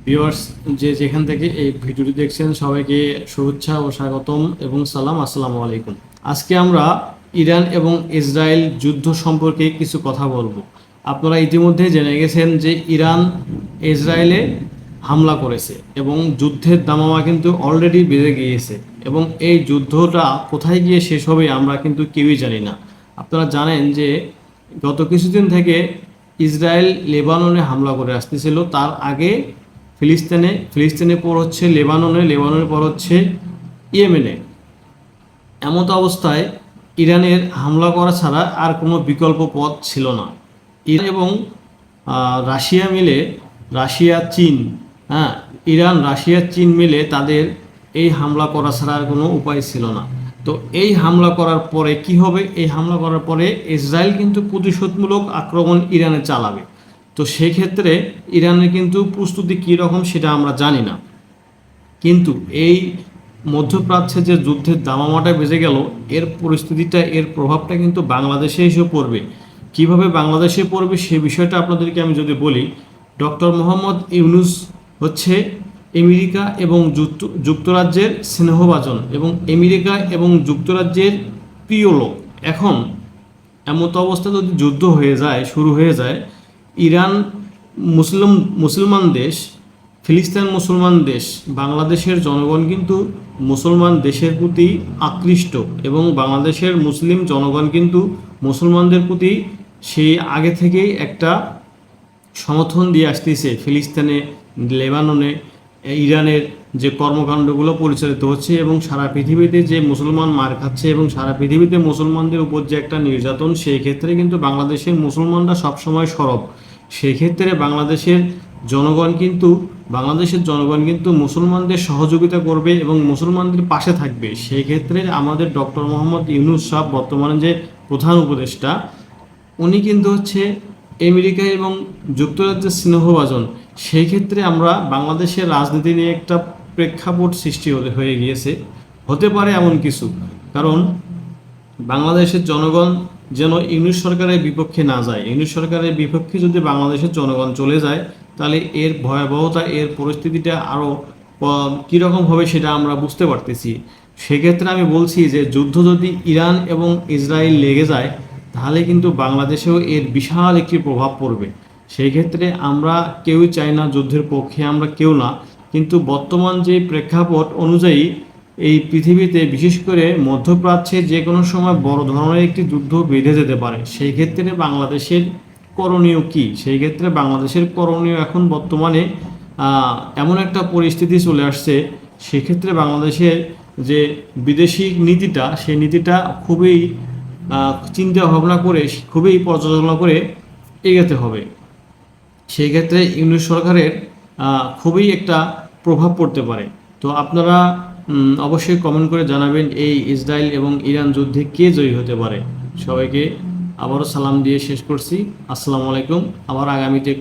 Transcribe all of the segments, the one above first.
Viewers, যেখান থেকে এই ভিডিওটি দেখছেন সবাইকে শুভেচ্ছা ও স্বাগতম এবং সালাম, আসসালামু আলাইকুম। আজকে আমরা ইরান এবং ইসরায়েল যুদ্ধ সম্পর্কে কিছু কথা বলবো। আপনারা ইতিমধ্যে জেনে গেছেন যে ইরান ইসরায়েলে হামলা করেছে এবং যুদ্ধের দামামা কিন্তু অলরেডি বেড়ে গিয়েছে এবং এই যুদ্ধটা কোথায় গিয়ে শেষ হবে আমরা কিন্তু কেউই জানি না। আপনারা জানেন যে গত কিছুদিন থেকে ইসরায়েল লেবাননে হামলা করে আসতেছিল, তার আগে ফিলিস্তিনে পর হচ্ছে লেবাননের পর হচ্ছে ইয়েমেনে। এমত অবস্থায় ইরানের হামলা করা ছাড়া আর কোনো বিকল্প পথ ছিল না। ইরান এবং রাশিয়া মিলে, চীন, হ্যাঁ, ইরান রাশিয়া চীন মিলে তাদের এই হামলা করা ছাড়া আর কোনো উপায় ছিল না। তো এই হামলা করার পরে কি হবে? এই হামলা করার পরে ইসরায়েল কিন্তু প্রতিশোধমূলক আক্রমণ ইরানে চালাবে। তো সেক্ষেত্রে ইরানের কিন্তু প্রস্তুতি কী রকম সেটা আমরা জানি না, কিন্তু এই মধ্যপ্রাচ্যে যে যুদ্ধের দামামাটা বেজে গেল, এর পরিস্থিতিটা, এর প্রভাবটা কিন্তু বাংলাদেশে এসে পড়বে। কিভাবে বাংলাদেশে পড়বে সে বিষয়টা আপনাদেরকে আমি যদি বলি, ডক্টর মোহাম্মদ ইউনূস হচ্ছে আমেরিকা এবং যুক্তরাজ্যের স্নেহভাজন এবং আমেরিকা এবং যুক্তরাজ্যের প্রিয় লোক। এখন এমতো অবস্থা যদি যুদ্ধ শুরু হয়ে যায়, ইরান মুসলমান দেশ, ফিলিস্তিন মুসলমান দেশ, বাংলাদেশের জনগণ কিন্তু মুসলমান দেশের প্রতি আকৃষ্ট এবং বাংলাদেশের মুসলিম জনগণ কিন্তু মুসলমানদের প্রতি সেই আগে থেকেই একটা সমর্থন দিয়ে আসতেছে। ফিলিস্তিনে, লেবাননে, ইরানের যে কর্মকাণ্ডগুলো পরিচালিত হচ্ছে এবং সারা পৃথিবীতে যে মুসলমান মার খাচ্ছে এবং সারা পৃথিবীতে মুসলমানদের উপর যে একটা নির্যাতন, সেই ক্ষেত্রে কিন্তু বাংলাদেশের মুসলমানরা সবসময় সরব। সেই ক্ষেত্রে বাংলাদেশের জনগণ কিন্তু মুসলমানদের সহযোগিতা করবে এবং মুসলমানদের পাশে থাকবে। সেই ক্ষেত্রে আমাদের ডক্টর মোহাম্মদ ইউনূস সাহেব, বর্তমানে যে প্রধান উপদেষ্টা, উনি কিন্তু হচ্ছে আমেরিকা এবং যুক্তরাজ্যের স্নেহভাজন। সেই ক্ষেত্রে আমরা বাংলাদেশের রাজনীতি নিয়ে একটা প্রেক্ষাপট সৃষ্টি হয়ে গিয়েছে, হতে পারে এমন কিছু। কারণ বাংলাদেশের জনগণ যেন ইউনূস সরকারের বিপক্ষে না যায়। ইউনূস সরকারের বিপক্ষে যদি বাংলাদেশের জনগণ চলে যায়, তাহলে এর ভয়াবহতা, এর পরিস্থিতিটা আরও কীরকম হবে সেটা আমরা বুঝতে পারতেছি। সেক্ষেত্রে আমি বলছি যে যুদ্ধ যদি ইরান এবং ইসরায়েল লেগে যায়, তাহলে কিন্তু বাংলাদেশেও এর বিশাল একটি প্রভাব পড়বে। সেই ক্ষেত্রে আমরা কেউই চাই না, যুদ্ধের পক্ষে আমরা কেউ না, কিন্তু বর্তমান যে প্রেক্ষাপট অনুযায়ী এই পৃথিবীতে, বিশেষ করে মধ্যপ্রাচ্যে যে কোনো সময় বড় ধরনের একটি যুদ্ধ বেঁধে যেতে পারে। সেই ক্ষেত্রে বাংলাদেশের করণীয় কি? সেই ক্ষেত্রে বাংলাদেশের করণীয় এখন বর্তমানে এমন একটা পরিস্থিতি চলে আসছে, সেক্ষেত্রে বাংলাদেশের যে বিদেশি নীতিটা, সেই নীতিটা খুবই চিন্তা ভাবনা করে, খুবই পর্যালোচনা করে এগোতে হবে। সেই ক্ষেত্রে ইউনূস সরকারের খুবই একটা প্রভাব পড়তে পারে। তো আপনারা অবশ্যই কমেন্ট করে জানাবেন এই ইসরায়েল এবং ইরান যুদ্ধে কে জয়ী হতে পারে। সবাইকে আবারও সালাম দিয়ে শেষ করছি। আসসালামু আলাইকুম। আবার আগামীতে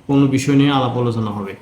কোনো বিষয় নিয়ে আলাপ আলোচনা হবে।